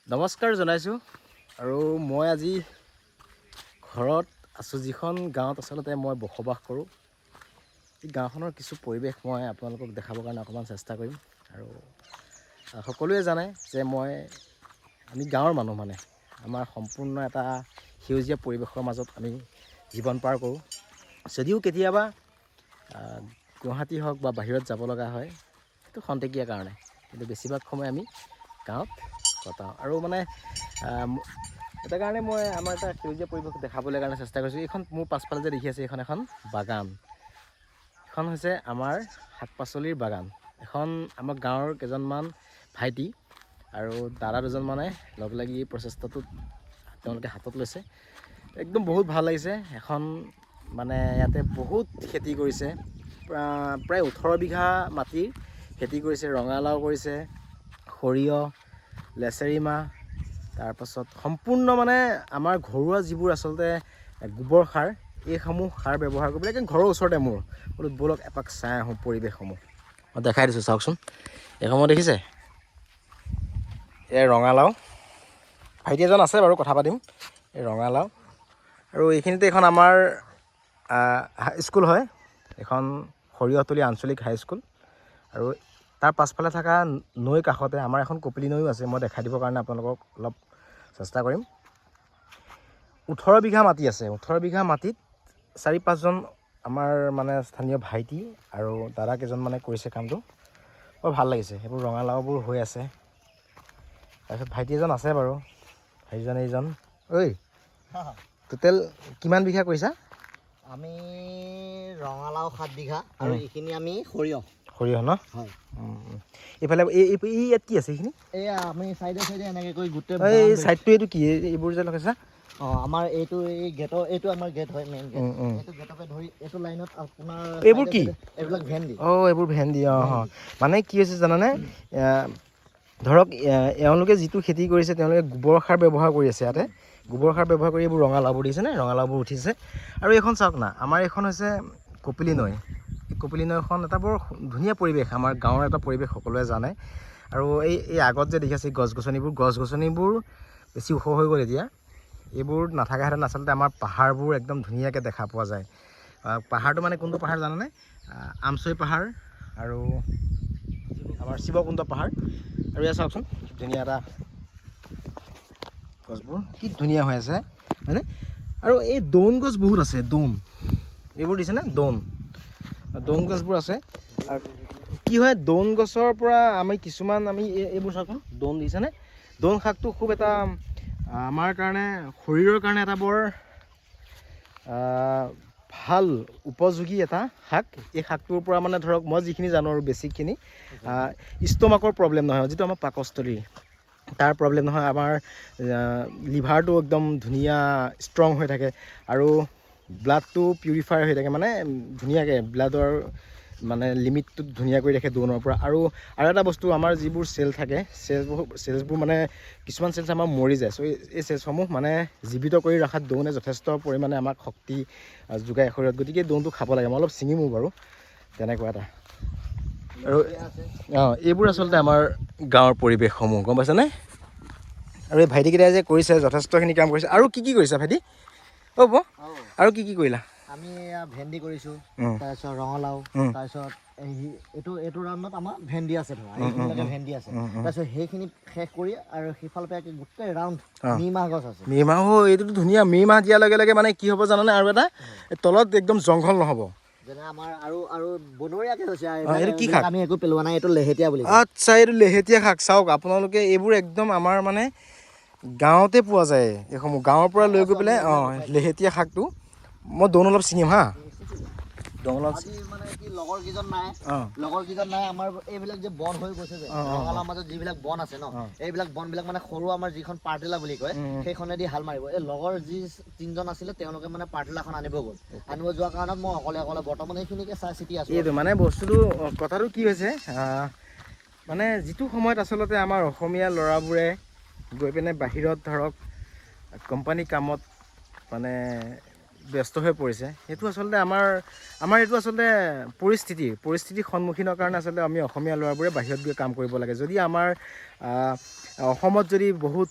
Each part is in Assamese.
নমস্কাৰ জনাইছোঁ আৰু মই আজি ঘৰত আছোঁ, যিখন গাঁৱত আচলতে মই বসবাস কৰোঁ। এই গাঁওখনৰ কিছু পৰিৱেশ মই আপোনালোকক দেখাবৰ কাৰণে অকণমান চেষ্টা কৰিম। আৰু সকলোৱে জানে যে আমি গাঁৱৰ মানুহ, মানে আমাৰ সম্পূৰ্ণ এটা সেউজীয়া পৰিৱেশৰ মাজত আমি জীৱন পাৰ কৰোঁ। যদিও কেতিয়াবা গুৱাহাটী হওক বা বাহিৰত যাব লগা হয়, সেইটো খন্তেকীয়া কাৰণে, কিন্তু বেছিভাগ সময় আমি গাঁৱত কটাওঁ। আৰু মানে এটা কাৰণে মই আমাৰ এটা সেউজীয়া পৰিৱেশ দেখাবলৈ কাৰণে চেষ্টা কৰিছোঁ। এইখন মোৰ পাছফালে যে দেখি আছে, এইখন এখন বাগান। এখন হৈছে আমাৰ শাক পাচলিৰ বাগান। এখন আমাৰ গাঁৱৰ কেইজনমান ভাইটি আৰু দাদা দুজনমানে লগ লাগি এই প্ৰচেষ্টাটোত তেওঁলোকে হাতত লৈছে। একদম বহুত ভাল লাগিছে। এখন মানে ইয়াতে বহুত খেতি কৰিছে, প্ৰায় 18 বিঘা মাটিৰ খেতি কৰিছে। ৰঙালাও কৰিছে, সৰিয়হ, লেচেৰী মাহ, তাৰপাছত সম্পূৰ্ণ মানে আমাৰ ঘৰুৱা যিবোৰ আচলতে গোবৰ সাৰ, এইসমূহ সাৰ ব্যৱহাৰ কৰি পেলাই ঘৰৰ ওচৰতে মোৰ বোলো ব'লক এপাক চাই আহোঁ পৰিৱেশসমূহ। মই দেখাই দিছোঁ, চাওকচোন এইসমূহ দেখিছে। এই ৰঙালাও, ভাইটি এজন আছে বাৰু, কথা পাতিম। এই ৰঙালাও, আৰু এইখিনিতে এখন আমাৰ স্কুল হয়, এখন সৰিয়হতলী আঞ্চলিক হাইস্কুল। আৰু তাৰ পাছফালে থকা নৈৰ কাষতে আমাৰ এখন কপিলী নৈও আছে। মই দেখাই দিবৰ কাৰণে আপোনালোকক অলপ চেষ্টা কৰিম। 18 বিঘা মাটি আছে। 18 বিঘা মাটিত 4-5জন আমাৰ মানে স্থানীয় ভাইটি আৰু দাদা কেইজন মানে কৰিছে কামটো। বৰ ভাল লাগিছে। সেইবোৰ ৰঙালাওবোৰ হৈ আছে। তাৰপিছত ভাইটি এজন আছে বাৰু, ভাইটিজন এইজন। ঐ, টোটেল কিমান বিঘা কৰিছা? আমি ৰঙালাও 7 বিঘা আৰু এইখিনি আমি সৰিয়হ ন? হয়। এইফালে ইয়াত কি আছে এইখিনি? এয়া আমি চাইডে এনেকৈ কৰি গোটেই এই চাইডটো এইটো কি, এইবোৰ যে লগাইছা? আমাৰ এইটো এই গেটৰ, এইটো আমাৰ গেট হয়, মেইন গেট। এইটো গেটকে ধৰি এইটো লাইনত আপোনাৰ এইবোৰ কি? এইবিলাক ভেন্দি। এইবোৰ ভেন্দি। মানে কি হৈছে জানানে, ধৰক এওঁলোকে যিটো খেতি কৰিছে, তেওঁলোকে গোবৰ সাৰ ব্যৱহাৰ কৰি আছে। ইয়াতে গোবৰ সাৰ ব্যৱহাৰ কৰি এইবোৰ ৰঙালাওবোৰ দিছেনে, ৰঙালাওবোৰ উঠিছে। আৰু এইখন চাওক না, আমাৰ এইখন হৈছে কপিলী নৈ। এই কপিলী নৈখন এটা বৰ ধুনীয়া পৰিৱেশ, আমাৰ গাঁৱৰ এটা পৰিৱেশ, সকলোৱে জানে। আৰু এই আগত যে দেখিছে গছ গছনিবোৰ বেছি ওখ হৈ গ'ল এতিয়া। এইবোৰ নাথাকাহেঁতেন আচলতে আমাৰ পাহাৰবোৰ একদম ধুনীয়াকৈ দেখা পোৱা যায়। পাহাৰটো মানে কোনটো পাহাৰ জানানে? আমচৈ পাহাৰ আৰু আমাৰ শিৱকুণ্ড পাহাৰ। আৰু এয়া চাওকচোন, ধুনীয়া এটা গছবোৰ কি ধুনীয়া হৈ আছে, হয়নে? আৰু এই দৌন গছ বহুত আছে, দৌন এইবোৰ দিছেনে, দৌন গছবোৰ আছে। আৰু কি হয়, দৌন গছৰ পৰা আমি কিছুমান এইবোৰ চাওকচোন, দৌন দিছেনে? দৌন শাকটো খুব এটা আমাৰ কাৰণে, শৰীৰৰ কাৰণে এটা বৰ ভাল উপযোগী এটা শাক। এই শাকটোৰ পৰা মানে ধৰক মই যিখিনি জানো আৰু বেছিকখিনি, ষ্টমাকৰ প্ৰব্লেম নহয়, যিটো আমাৰ পাকস্থলী, তাৰ প্ৰব্লেম নহয়। আমাৰ লিভাৰটো একদম ধুনীয়া ষ্ট্ৰং হৈ থাকে আৰু ব্লাডটো পিউৰিফাই হৈ থাকে, মানে ধুনীয়াকৈ ব্লাডৰ মানে লিমিটটো ধুনীয়া কৰি ৰাখে দৌনৰ পৰা। আৰু এটা বস্তু, আমাৰ যিবোৰ চেল থাকে, চেলছবোৰ মানে কিছুমান চেলছ আমাৰ মৰি যায়। চ' এই চেলছসমূহ মানে জীৱিত কৰি ৰখাত দৌনে যথেষ্ট পৰিমাণে আমাক শক্তি যোগায় শৰীৰত। গতিকে দৌনটো খাব লাগে। মই অলপ ছিঙিমো বাৰু, তেনেকুৱা এটা। আৰু এইবোৰ আচলতে আমাৰ গাঁৱৰ পৰিৱেশসমূহ, গম পাইছেনে? আৰু এই ভাইটিকেইটাই যে কৰিছে, যথেষ্টখিনি কাম কৰিছে। আৰু কি কৰিছা ভাইটি? আৰু কি কৰিলা? আমি ভেন্দি কৰিছোঁ, তাৰপিছত ৰঙালাও, তাৰপিছত এইটো ৰাউণ্ডত আমাৰ ভেন্দি আছে, ধৰা এইখিনিলৈকে ভেন্দি আছে। তাৰপিছত সেইখিনি শেষ কৰি আৰু সিফালৰ পৰা গোটেই ৰাউণ্ড মিমাহ গছ আছে। মিমাহ, এইটোতো ধুনীয়া। মিমাহ দিয়াৰ লগে লগে মানে কি হ'ব জানানে, আৰু এটা তলত একদম জংঘল নহ'ব। যেনে আমাৰ আৰু বনৰীয়াকৈ হৈছে। এইটো কি শাক? আমি একো পেলোৱা নাই, এইটো লেহেটীয়া বুলি। আচ্ছা, এইটো লেহেটীয়া শাক। চাওক আপোনালোকে, এইবোৰ একদম আমাৰ মানে গাঁৱতে পোৱা যায়। এইসমূহ গাঁৱৰ পৰা লৈ গৈ পেলাই লেহেটীয়া শাকটো। মই দৌন অলপ ছিঙিম হা। মানে কি লগৰ কেইজন নাই আমাৰ, এইবিলাক যে বন হৈ গৈছে যে ৰঙালাওৰ মাজত যিবিলাক বন আছে ন, এইবিলাক বনবিলাক মানে সৰু আমাৰ যিখন পাৰটিলা বুলি কয়, সেইখনেদি হাল মাৰিব। এই লগৰ যি 3জন আছিলে, তেওঁলোকে মানে পাৰটিলাখন আনিব যোৱা কাৰণত মই অকলে বৰ্তমান এইখিনিকে চাই চিতি আছোঁ। এইটো মানে কথাটো কি হৈছে, মানে যিটো সময়ত আচলতে আমাৰ অসমীয়া ল'ৰাবোৰে গৈ পিনে বাহিৰত ধৰক কোম্পানী কামত মানে ব্যস্ত হৈ পৰিছে, সেইটো আচলতে আমাৰ এইটো আচলতে পৰিস্থিতিৰ সন্মুখীনৰ কাৰণে আচলতে আমি অসমীয়া ল'ৰাবোৰে বাহিৰত গৈ কাম কৰিব লাগে। যদি আমাৰ অসমত যদি বহুত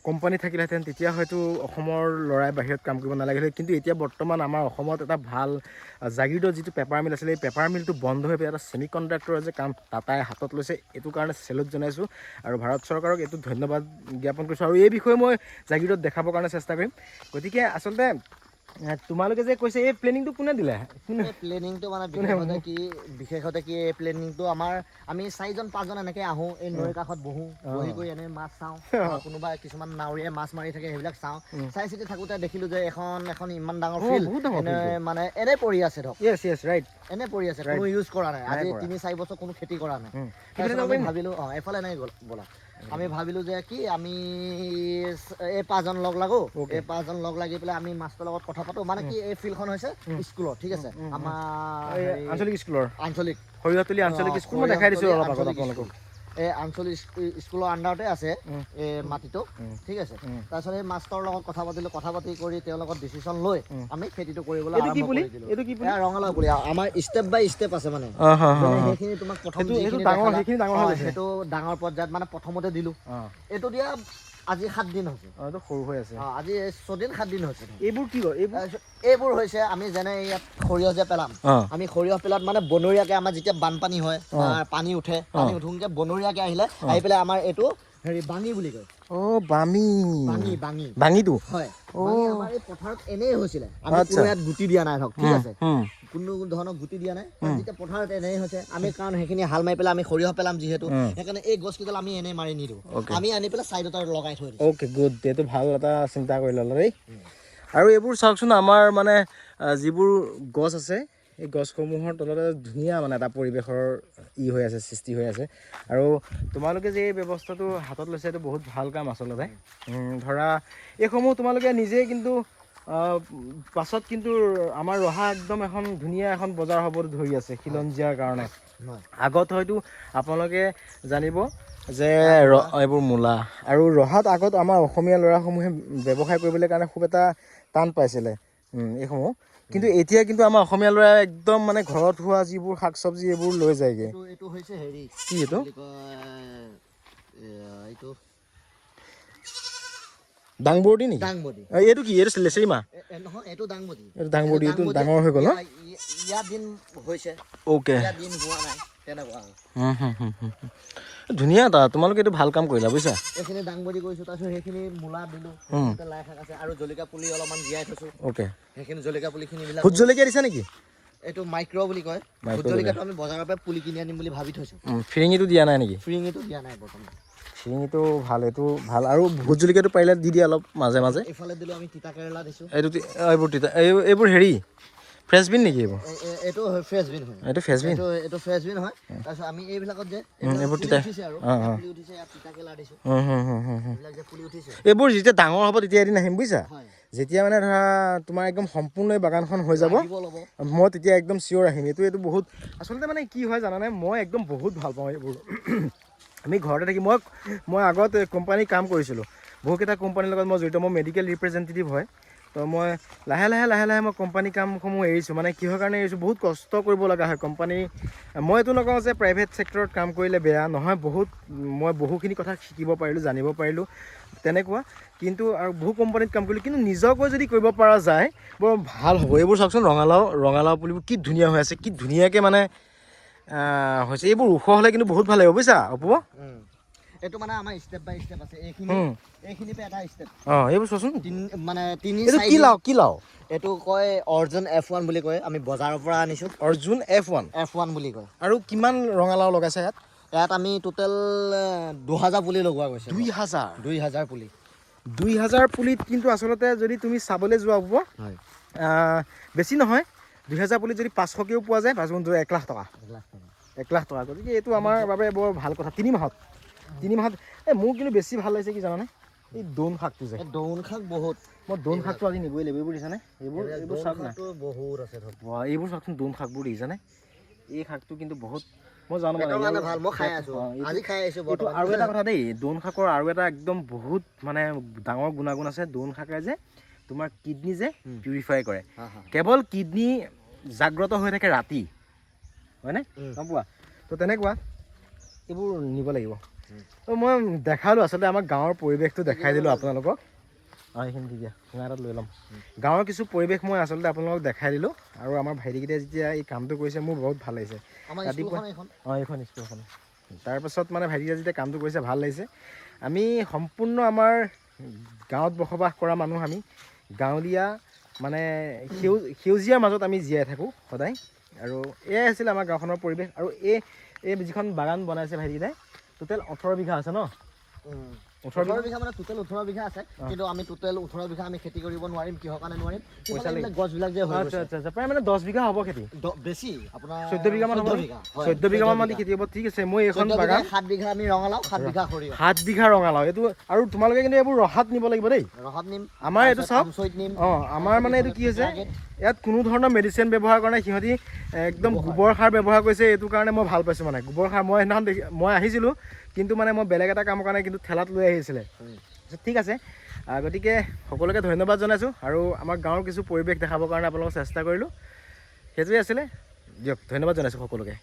কোম্পানী থাকিলেহেঁতেন তেতিয়া হয়তো অসমৰ ল'ৰাই বাহিৰত কাম কৰিব নালাগিলে, কিন্তু এতিয়া বৰ্তমান আমাৰ অসমত এটা ভাল জাগিৰোডৰ যিটো পেপাৰ মিল আছিলে, এই পেপাৰ মিলটো বন্ধ হৈ পেলাই এটা ছেমি কণ্ডাক্টৰৰ যে কাম টাটাই হাতত লৈছে, এইটো কাৰণে চেলুট জনাইছোঁ আৰু ভাৰত চৰকাৰক এইটো ধন্যবাদ জ্ঞাপন কৰিছোঁ। আৰু এই বিষয়ে মই জাগিৰোডত দেখাবৰ কাৰণে চেষ্টা কৰিম। গতিকে আচলতে তোমালোকে যে কৈছে এই প্লেনিংটো কোনে দিলে? প্লেনিংটো মানে বিশেষতে কি এই প্লেনিংটো আমাৰ আমি 4জন 5জন এনেকৈ আহোঁ, এই নৈৰ কাষত বহোঁ, বহি কৰি এনেই মাছ চাওঁ, কোনোবা কিছুমান নাৱৰীয়াই মাছ মাৰি থাকে সেইবিলাক চাওঁ। চাই চিতি থাকোঁতে দেখিলোঁ যে এখন ইমান ডাঙৰ ফিল্ড মানে এনেই পৰি আছে ধৰক, এনেই পৰি আছে, কোনো ইউজ কৰা নাই, আজি 3-4 বছৰ কোনো খেতি কৰা নাই। আমি ভাবিলোঁ এইফালে নাই ব'লা, আমি ভাবিলোঁ যে কি আমি এই 5জন লগ লাগো, এই 5জন লগ লাগি পেলাই আমি মাছটোৰ লগত কথা পাতো। মানে কি এই ফিল্ডখন হৈছে স্কুলৰ, ঠিক আছে, আমাৰ আঞ্চলিক স্কুলৰ আঞ্চলিক সৰিয়হতলী আঞ্চলিক স্কুল মই দেখাই দিছোঁ অলপ আগত আপোনালোকক। এই আঞ্চলিক স্কুলৰ আণ্ডাৰতে আছে এই মাটিটো, ঠিক আছে। তাৰপিছত এই মাষ্টৰৰ লগত কথা পাতিলোঁ, কথা পাতি কৰি তেওঁৰ লগত ডিচিশ্যন লৈ আমি খেতিটো কৰিবলৈ আৰম্ভ কৰি দিলোঁ। ৰঙালাও পুলি আমাৰ ষ্টেপ বাই ষ্টেপ আছে, মানে সেইখিনি তোমাক প্ৰথম সেইটো ডাঙৰ পৰ্যায়ত মানে প্ৰথমতে দিলোঁ। এইটো দিয়া আজি 7 দিন হৈছে, সৰু হৈ আছে, আজি 6 দিন 7 দিন হৈছে। এইবোৰ কি হয়? এইবোৰ হৈছে আমি যেনে ইয়াত সৰিয়হ যে পেলাম, আমি সৰিয়হ পেলাত মানে বনৰীয়াকৈ আমাৰ যেতিয়া বানপানী হয়, পানী উঠে, পানী উঠোঁতে বনৰীয়াকৈ আহিলে আহি পেলাই আমাৰ এইটো বাঙি বুলি কয়। বাঙিটো হয়, আমাৰ এই পথাৰত এনেই হৈছিলে, আমি কোনো ইয়াত গুটি দিয়া নাই ধৰক, ঠিক আছে, কোনো ধৰণৰ গুটি দিয়া নাই, যেতিয়া পথাৰত এনেই হৈছে আমি, কাৰণ সেইখিনি হাল মাৰি পেলাই আমি সৰিয়হ পেলাম যিহেতু, সেইকাৰণে এই গছকেইডাল আমি এনেই মাৰি নিদিওঁ, আমি আনি পেলাই চাইডত লগাই থৈ দিওঁ। অ'কে, গুড, এইটো ভাল এটা চিন্তা কৰি ল'লা দেই। আৰু এইবোৰ চাওকচোন, আমাৰ মানে যিবোৰ গছ আছে, এই গছসমূহৰ তলতে ধুনীয়া মানে এটা পৰিৱেশৰ হৈ আছে, সৃষ্টি হৈ আছে। আৰু তোমালোকে যে এই ব্যৱস্থাটো হাতত লৈছে, এইটো বহুত ভাল কাম আচলতে। ধৰা এইসমূহ তোমালোকে নিজেই কিন্তু পাছত কিন্তু আমাৰ ৰহা একদম এখন ধুনীয়া এখন বজাৰ হ'ব ধৰি আছে খিলঞ্জীয়াৰ কাৰণে। আগত হয়তো আপোনালোকে জানিব যে এইবোৰ মূলা আৰু ৰহাত আগত আমাৰ অসমীয়া ল'ৰাসমূহে ব্যৱসায় কৰিবলৈ কাৰণে খুব এটা টান পাইছিলে এইসমূহ, কিন্তু এতিয়া কিন্তু আমাৰ অসমীয়া ল'ৰাই একদম মানে ঘৰত হোৱা যিবোৰ শাক চব্জি এইবোৰ লৈ যায়গৈ। এইটো হৈছে হেৰি কি এইটো দাংবডি নেকি? এইটো কি? এইটো লেচেৰি মাহ নহয়, এইটো দাংবডি। এইটো দাংবডি, এইটো ডাঙৰ হৈ গ'ল ন? ইয়াৰ দিন হৈছে, অ'কে, ইয়াৰ দিন হোৱা নাই, তেনেকুৱা। ধুনীয়া এটা, তোমালোকে এইটো ভাল কাম কৰিলা বুজিছা। এইখিনি দাংবডি কৰিছোঁ, তাৰপিছত সেইখিনি মূলা দিলোঁ, লাই শাক আছে আৰু জলকীয়া পুলি অলপমান জীয়াই থৈছোঁ। অ'কে, সেইখিনি জলকীয়া পুলিখিনি বিলাক ভোট জলকীয়া দিছা নেকি? এইটো মাইক্ৰ বুলি কয়। ভোট জলকীয়াটো আমি বজাৰৰ পৰা পুলি কিনি আনিম বুলি ভাবি থৈছোঁ। ফিৰিঙিটো দিয়া নাই নেকি? ফিৰিঙিটো দিয়া নাই বৰ্তমান। ফিৰিঙিটো ভাল, এইটো ভাল। আৰু ভোট জলকীয়াটো পাৰিলে দি দিয়া অলপ মাজে মাজে। এইফালে দিলোঁ আমি তিতা কেৰেলা দিছোঁ। এইবোৰ তিতা, এইবোৰ হেৰি ফ্ৰেঞ্চবিন নেকি? এইটো ফ্ৰেঞ্চবিন হয়, এইটো ফ্ৰেঞ্চবিন, এইটো ফ্ৰেঞ্চবিন হয়। তাৰপিছত আমি এইবিলাকত যে এইবোৰ তিতা উঠিছে আৰু পুলি উঠিছে, ইয়াত তিতা কেৰেলা দিছোঁ, এইবিলাক যে পুলি উঠিছে, এইবোৰ যেতিয়া ডাঙৰ হ'ব তেতিয়া এদিন আহিম বুজিছা। যেতিয়া মানে ধৰা তোমাৰ একদম সম্পূৰ্ণ বাগানখন হৈ যাব, মই তেতিয়া একদম চিয়'ৰ আহিম। এইটো বহুত আচলতে মানে কি হয় জানানে, মই একদম বহুত ভাল পাওঁ এইবোৰ। আমি ঘৰতে থাকি মই আগত কোম্পানীত কাম কৰিছিলোঁ, বহুকেইটা কোম্পানীৰ লগত মই জড়িত, মই মেডিকেল ৰিপ্ৰেজেণ্টেটিভ হয়। তো মই লাহে লাহে মই কোম্পানী কামসমূহ এৰিছোঁ। মানে কিহৰ কাৰণে এৰিছোঁ, বহুত কষ্ট কৰিব লগা হয় কোম্পানী। মই এইটো নকওঁ যে প্ৰাইভেট ছেক্টৰত কাম কৰিলে বেয়া নহয়, মই বহুখিনি কথা শিকিব পাৰিলোঁ, জানিব পাৰিলোঁ তেনেকুৱা। কিন্তু আৰু বহু কোম্পানীত কাম কৰিলোঁ, কিন্তু নিজকৈ যদি কৰিব পৰা যায় বৰ ভাল হ'ব। এইবোৰ চাওকচোন, ৰঙালাও পুলিবোৰ কি ধুনীয়া হৈ আছে, কি ধুনীয়াকৈ মানে হৈছে। এইবোৰ ওখ হ'লে কিন্তু বহুত ভাল লাগিব বুজিছা অপূ। এইটো মানে আমাৰ ষ্টেপ বাই ষ্টেপ আছে, এইখিনি পৰা এটা ষ্টেপ। এইবোৰ চোৱাচোন, মানে কি লাও এইটো কয় অৰ্জুন F1 বুলি কয়, আমি বজাৰৰ পৰা আনিছোঁ। অৰ্জুন F1 বুলি কয়। আৰু কিমান ৰঙালাও লগাইছে ইয়াত আমি টোটেল 2000 পুলি লগোৱা গৈছে। 2000 পুলি। 2000 পুলিত কিন্তু আচলতে যদি তুমি চাবলৈ যোৱা হ'ব, বেছি নহয়, 2000 পুলিত যদি 500কেও পোৱা যায়, 5 গুণ 1 লাখ টকা। 1 লাখ টকা। গতিকে এইটো আমাৰ বাবে বৰ ভাল কথা। 3 মাহত মোৰ কিন্তু বেছি ভাল লাগিছে কি জানানে, এই দোন শাকটো যে। দোন শাক বহুত, মই দোন শাকটো আজি নিবই লাগিব। এইবোৰ দেখিছানে, এইবোৰ শাক নাই বহুত আছে। এইবোৰ চাওকচোন, দোন শাকবোৰ দেখিছানে, এই শাকটো কিন্তু বহুত, মই জানো মানে ভাল, মই খাই আছোঁ, আজি খাই আহিছোঁ বৰ্তমান। আৰু এটা কথা দেই, দোন শাকৰ আৰু এটা একদম বহুত মানে ডাঙৰ গুণাগুণ আছে। দোন শাকে যে তোমাৰ কিডনী যে পিউৰিফাই কৰে, কেৱল কিডনী জাগ্ৰত হৈ থাকে ৰাতি, হয়নে, গম পোৱা? তো তেনেকুৱা এইবোৰ নিব লাগিব। ত' মই দেখালোঁ আচলতে আমাৰ গাঁৱৰ পৰিৱেশটো দেখাই দিলোঁ আপোনালোকক। এইখিনি দি দিয়া চুঙা এটাত লৈ ল'ম। গাঁৱৰ কিছু পৰিৱেশ মই আচলতে আপোনালোকক দেখাই দিলোঁ আৰু আমাৰ ভাইটিকেইটাই যেতিয়া এই কামটো কৰিছে মোৰ বহুত ভাল লাগিছে। ৰাতিপুৱা এইখন স্কুলখন। তাৰপাছত মানে ভাইটিকেইটাই যেতিয়া কামটো কৰিছে ভাল লাগিছে। আমি সম্পূৰ্ণ আমাৰ গাঁৱত বসবাস কৰা মানুহ, আমি গাঁৱলীয়া মানে সেউজীয়াৰ মাজত আমি জীয়াই থাকোঁ সদায়। আৰু এয়াই আছিল আমাৰ গাঁওখনৰ পৰিৱেশ। আৰু এই যিখন বাগান বনাইছে ভাইটিকেইটাই, টোটেল 18 বিঘা আছে ন? 18 বিঘা মানে টোটেল 18 বিঘা আছে, কিন্তু আমি টোটেল 18 বিঘা আমি খেতি কৰিব নোৱাৰিম। কিহৰ কাৰণে নোৱাৰিম? পইচা লাগিব, গছবিলাক যে হৈ গৈছে। আচ্ছা, প্ৰায় মানে 10 বিঘা হ'ব খেতি। বেছি আপোনাৰ 14 বিঘা মান হ'ব। 14 বিঘা মান মাটি খেতি হ'ব। ঠিক আছে, মই এইখন বাগান 7 বিঘা আমি ৰঙালাও, 7 বিঘা সৰিয়হ। 7 বিঘা ৰঙালাও, এইটো আৰু তোমালোকে কিন্তু এইবোৰ ৰহাত নিব লাগিব দেই। ৰহাত নিম, আমাৰ এইটো চাওক, আমাৰ মানে এইটো কি হৈছে, ইয়াত কোনো ধৰণৰ মেডিচিন ব্যৱহাৰ কৰা নাই। সিহঁতি একদম গোবৰ সাৰ ব্যৱহাৰ কৰিছে। এইটো কাৰণে মই ভাল পাইছোঁ। মানে গোবৰ সাৰ মই সেইদিনাখন মই আহিছিলোঁ, কিন্তু মানে মই বেলেগ এটা কামৰ কাৰণে কিন্তু ঠেলাত লৈ আহিছিলে। ঠিক আছে, গতিকে সকলোকে ধন্যবাদ জনাইছোঁ। আৰু আমাৰ গাঁৱৰ কিছু পৰিৱেশ দেখাবৰ কাৰণে আপোনালোকক চেষ্টা কৰিলোঁ। সেইটোৱে আছিলে। দিয়ক, ধন্যবাদ জনাইছোঁ সকলোকে।